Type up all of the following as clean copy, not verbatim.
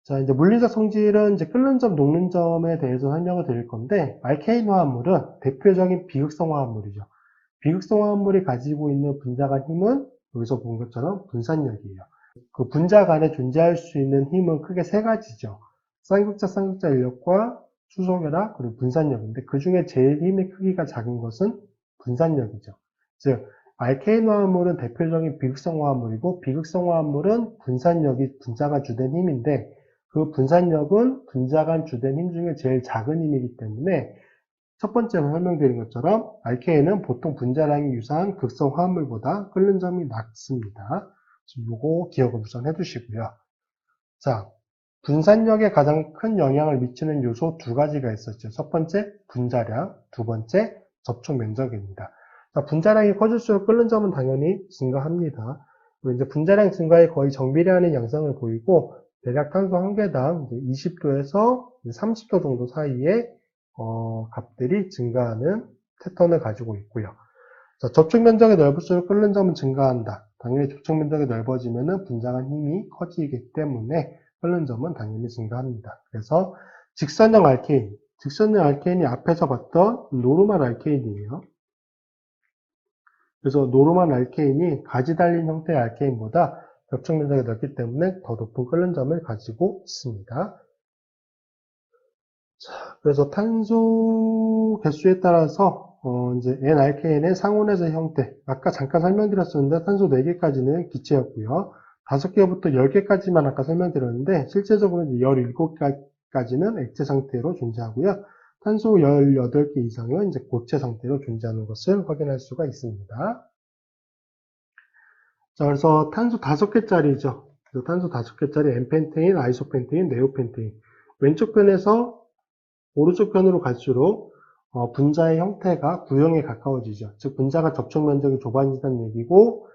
자, 이제 물리적 성질은 이제 끓는 점, 녹는 점에 대해서 설명을 드릴 건데, 알케인 화합물은 대표적인 비극성 화합물이죠. 비극성 화합물이 가지고 있는 분자 간 힘은 여기서 본 것처럼 분산력이에요. 그 분자 간에 존재할 수 있는 힘은 크게 세 가지죠. 쌍극자, 쌍극자 인력과 수소결합, 그리고 분산력인데, 그 중에 제일 힘의 크기가 작은 것은 분산력이죠. 즉, 알케인 화합물은 대표적인 비극성 화합물이고, 비극성 화합물은 분산력이 분자가 주된 힘인데, 그 분산력은 분자 간 주된 힘 중에 제일 작은 힘이기 때문에 첫 번째로 설명드린 것처럼 알케인은 보통 분자량이 유사한 극성 화합물보다 끓는 점이 낮습니다. 요거 기억을 우선 해두시고요. 자, 분산력에 가장 큰 영향을 미치는 요소 두 가지가 있었죠. 첫 번째, 분자량, 두 번째, 접촉 면적입니다. 자, 분자량이 커질수록 끓는 점은 당연히 증가합니다. 그리고 이제 분자량 증가에 거의 정비례하는 양상을 보이고, 대략 탄소 한 개당 20도에서 30도 정도 사이에 값들이 증가하는 패턴을 가지고 있고요. 자, 접촉 면적이 넓을수록 끓는 점은 증가한다. 당연히 접촉 면적이 넓어지면 분자간 힘이 커지기 때문에 끓는 점은 당연히 증가합니다. 그래서 직선형 알케인이 앞에서 봤던 노르말 알케인이에요. 그래서 노르말 알케인이 가지 달린 형태의 알케인보다 접촉 면적이 넓기 때문에 더 높은 끓는 점을 가지고 있습니다. 자, 그래서 탄소 개수에 따라서 이제 N-알케인의 상온에서 형태, 아까 잠깐 설명드렸었는데 탄소 4개까지는 기체였고요. 5개부터 10개까지만 아까 설명드렸는데 실제적으로 이제 17개까지는 액체 상태로 존재하고요. 탄소 18개 이상은 이제 고체 상태로 존재하는 것을 확인할 수가 있습니다. 자, 그래서 탄소 5개짜리죠. 탄소 5개짜리 N펜테인, 아이소펜테인, 네오펜테인. 왼쪽 편에서 오른쪽 편으로 갈수록 분자의 형태가 구형에 가까워지죠. 즉 분자가 접촉 면적이 좁아진다는 얘기고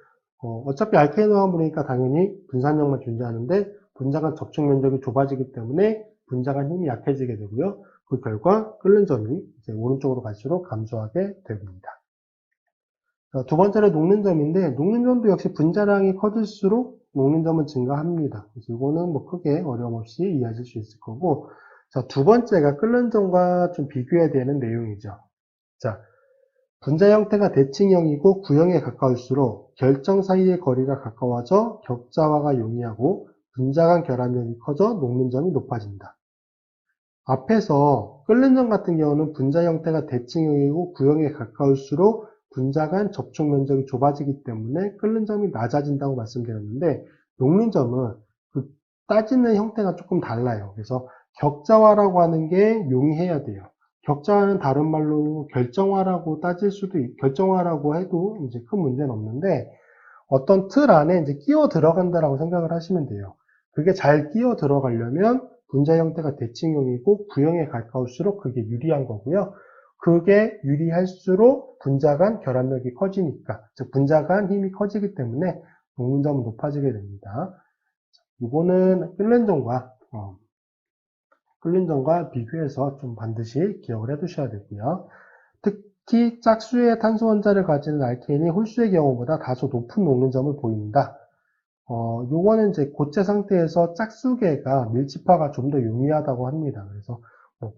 어차피 알케인 화합물이니까 당연히 분산력만 존재하는데 분자가 접촉 면적이 좁아지기 때문에 분자 간 힘이 약해지게 되고요. 그 결과 끓는 점이 이제 오른쪽으로 갈수록 감소하게 됩니다. 두 번째로 녹는 점인데 녹는 점도 역시 분자량이 커질수록 녹는 점은 증가합니다. 그래서 이거는 뭐 크게 어려움 없이 이해하실 수 있을 거고 자, 두 번째가 끓는 점과 좀 비교해야 되는 내용이죠. 자, 분자 형태가 대칭형이고 구형에 가까울수록 결정 사이의 거리가 가까워져 격자화가 용이하고 분자 간 결합력이 커져 녹는 점이 높아진다. 앞에서 끓는 점 같은 경우는 분자 형태가 대칭형이고 구형에 가까울수록 분자 간 접촉 면적이 좁아지기 때문에 끓는 점이 낮아진다고 말씀드렸는데 녹는 점은 그 따지는 형태가 조금 달라요. 그래서 격자화라고 하는 게 용이해야 돼요. 격자화는 다른 말로 결정화라고 결정화라고 해도 이제 큰 문제는 없는데 어떤 틀 안에 이제 끼어 들어간다라고 생각을 하시면 돼요. 그게 잘 끼어 들어가려면 분자 형태가 대칭형이고 구형에 가까울수록 그게 유리한 거고요. 그게 유리할수록 분자 간 결합력이 커지니까, 즉 분자 간 힘이 커지기 때문에 녹는 점은 높아지게 됩니다. 이거는 끓는 점과 비교해서 좀 반드시 기억을 해두셔야 되고요. 특히 짝수의 탄소 원자를 가지는 알케인이 홀수의 경우보다 다소 높은 녹는 점을 보인다. 요거는 이제 고체 상태에서 짝수계가 밀집화가 좀 더 용이하다고 합니다. 그래서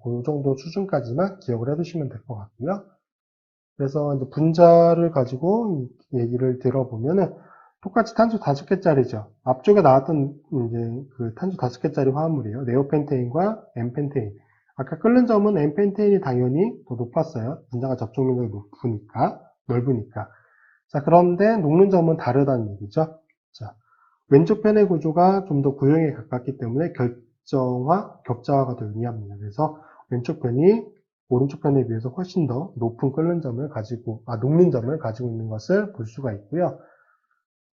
그 정도 수준까지만 기억을 해두시면 될 것 같고요. 그래서 이제 분자를 가지고 얘기를 들어보면은 똑같이 탄소 5개짜리죠. 앞쪽에 나왔던 이제 그 탄소 5개짜리 화합물이에요. 네오펜테인과 N펜테인. 아까 끓는 점은 N펜테인이 당연히 더 높았어요. 분자가 접촉 면적이 넓으니까. 자, 그런데 녹는 점은 다르다는 얘기죠. 자, 왼쪽 편의 구조가 좀 더 구형에 가깝기 때문에 격자화가 더 용이합니다. 그래서 왼쪽 편이 오른쪽 편에 비해서 훨씬 더 높은 녹는 점을 가지고 있는 것을 볼 수가 있고요.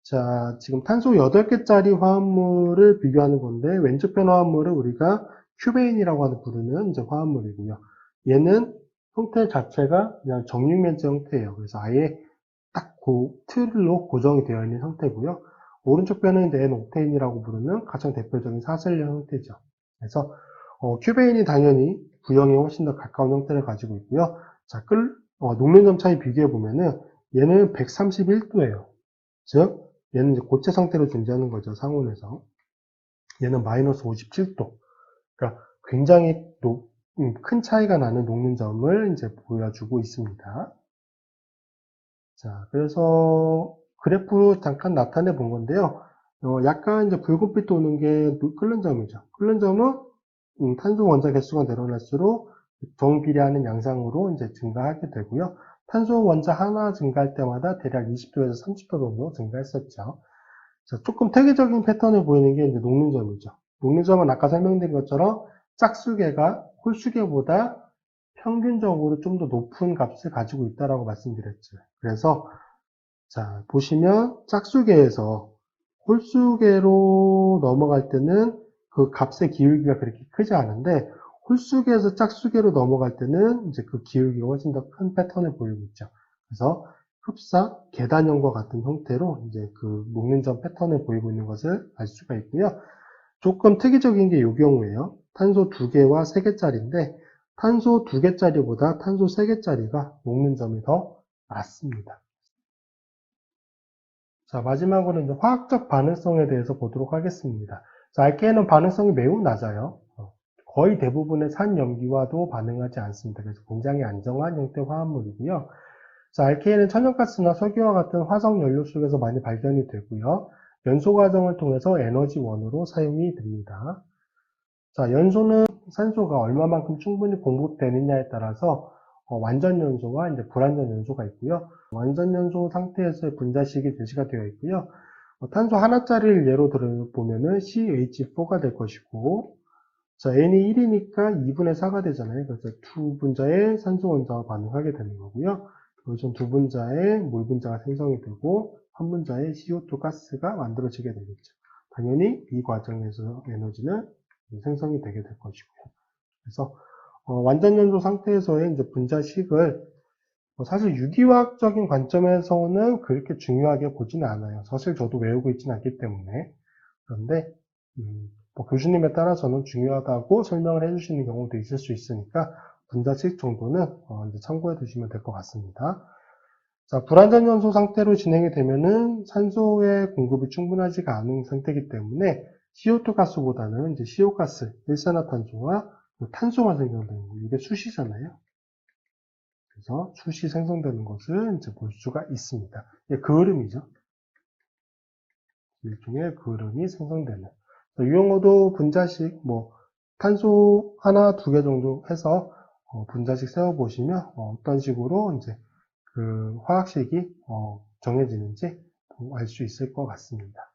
자, 지금 탄소 8개짜리 화합물을 비교하는 건데, 왼쪽 편 화합물을 우리가 큐베인이라고 부르는 이제 화합물이고요. 얘는 형태 자체가 그냥 정육면체 형태예요. 그래서 아예 딱 틀로 고정이 되어 있는 형태고요. 오른쪽 편은 N-옥테인이라고 부르는 가장 대표적인 사슬형 형태죠. 그래서 큐베인이 당연히 구형에 훨씬 더 가까운 형태를 가지고 있고요. 자, 녹는 점 차이 비교해 보면은 얘는 131도예요. 즉 얘는 이제 고체 상태로 존재하는 거죠, 상온에서. 얘는 마이너스 57도. 그러니까 굉장히 큰 차이가 나는 녹는 점을 이제 보여주고 있습니다. 자, 그래서 그래프로 잠깐 나타내 본 건데요. 약간 이제 붉은빛 도는 게 끓는 점이죠. 끓는 점은 탄소 원자 개수가 늘어날수록 정비례하는 양상으로 이제 증가하게 되고요. 탄소 원자 하나 증가할 때마다 대략 20도에서 30도 정도 증가했었죠. 자, 조금 특이적인 패턴을 보이는 게 이제 녹는 점이죠. 녹는 점은 아까 설명드린 것처럼 짝수계가 홀수계보다 평균적으로 좀 더 높은 값을 가지고 있다라고 말씀드렸죠. 그래서 자, 보시면 짝수계에서 홀수계로 넘어갈 때는 그 값의 기울기가 그렇게 크지 않은데 홀수계에서 짝수계로 넘어갈 때는 이제 그 기울기가 훨씬 더 큰 패턴을 보이고 있죠. 그래서 흡사, 계단형과 같은 형태로 이제 그 녹는 점 패턴을 보이고 있는 것을 알 수가 있고요. 조금 특이적인 게 이 경우예요. 탄소 2개와 3개짜리인데 탄소 2개짜리보다 탄소 3개짜리가 녹는 점이 더 낮습니다. 자, 마지막으로 이제 화학적 반응성에 대해서 보도록 하겠습니다. 자, 알케인은 반응성이 매우 낮아요. 거의 대부분의 산염기와도 반응하지 않습니다. 그래서 굉장히 안정한 형태 화합물이고요. 자, 알케인은 천연가스나 석유와 같은 화석 연료 속에서 많이 발견이 되고요. 연소 과정을 통해서 에너지원으로 사용이 됩니다. 자, 연소는 산소가 얼마만큼 충분히 공급되느냐에 따라서 완전 연소와 이제 불완전 연소가 있고요. 완전 연소 상태에서의 분자식이 제시가 되어 있고요. 탄소 하나짜리를 예로 들어보면은 CH4가 될 것이고, 자, N이 1이니까 2분의 4가 되잖아요. 그래서 두 분자의 산소 원자와 반응하게 되는 거고요. 여기서 두 분자의 물 분자가 생성이 되고, 한 분자의 CO2 가스가 만들어지게 되겠죠. 당연히 이 과정에서 에너지는 생성이 되게 될 것이고요. 그래서 완전 연소 상태에서의 이제 분자식을 사실 유기화학적인 관점에서는 그렇게 중요하게 보지는 않아요. 사실 저도 외우고 있지는 않기 때문에. 그런데 뭐 교수님에 따라서는 중요하다고 설명을 해주시는 경우도 있을 수 있으니까 분자식 정도는 이제 참고해 두시면 될 것 같습니다. 자, 불완전 연소 상태로 진행이 되면은 산소의 공급이 충분하지가 않은 상태이기 때문에 CO2 가스보다는 이제 CO 가스, 일산화탄소와 탄소가 생성되는 거예요. 이게 수시잖아요. 그래서 수시 생성되는 것을 이제 볼 수가 있습니다. 이게 그을음이죠. 일종의 그을음이 생성되는. 이 경우도 분자식, 뭐, 탄소 하나, 2개 정도 해서 분자식 세워보시면 어떤 식으로 이제 그 화학식이 정해지는지 알 수 있을 것 같습니다.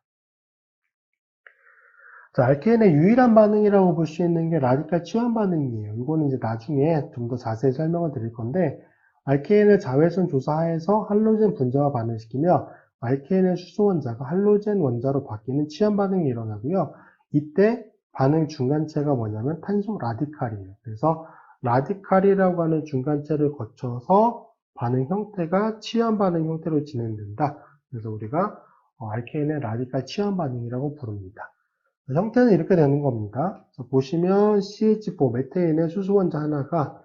자, 알케인의 유일한 반응이라고 볼 수 있는 게 라디칼 치환 반응이에요. 이거는 이제 나중에 좀 더 자세히 설명을 드릴 건데, 알케인을 자외선 조사하에서 할로젠 분자와 반응시키며 알케인의 수소 원자가 할로젠 원자로 바뀌는 치환 반응이 일어나고요. 이때 반응 중간체가 뭐냐면 탄소 라디칼이에요. 그래서 라디칼이라고 하는 중간체를 거쳐서 반응 형태가 치환 반응 형태로 진행된다. 그래서 우리가 알케인의 라디칼 치환 반응이라고 부릅니다. 형태는 이렇게 되는 겁니다. 보시면 CH4 메테인의 수소 원자 하나가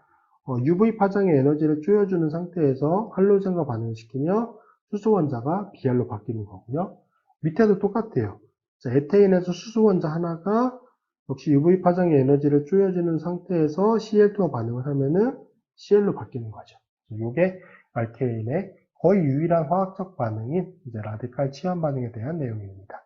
UV 파장의 에너지를 쪼여주는 상태에서 할로젠과 반응시키며 수소 원자가 Br로 바뀌는 거고요. 밑에도 똑같아요. 자, 에테인에서 수소 원자 하나가 역시 UV 파장의 에너지를 쪼여주는 상태에서 Cl2와 반응을 하면은 Cl로 바뀌는 거죠. 이게 알케인의 거의 유일한 화학적 반응인 이제 라디칼 치환 반응에 대한 내용입니다.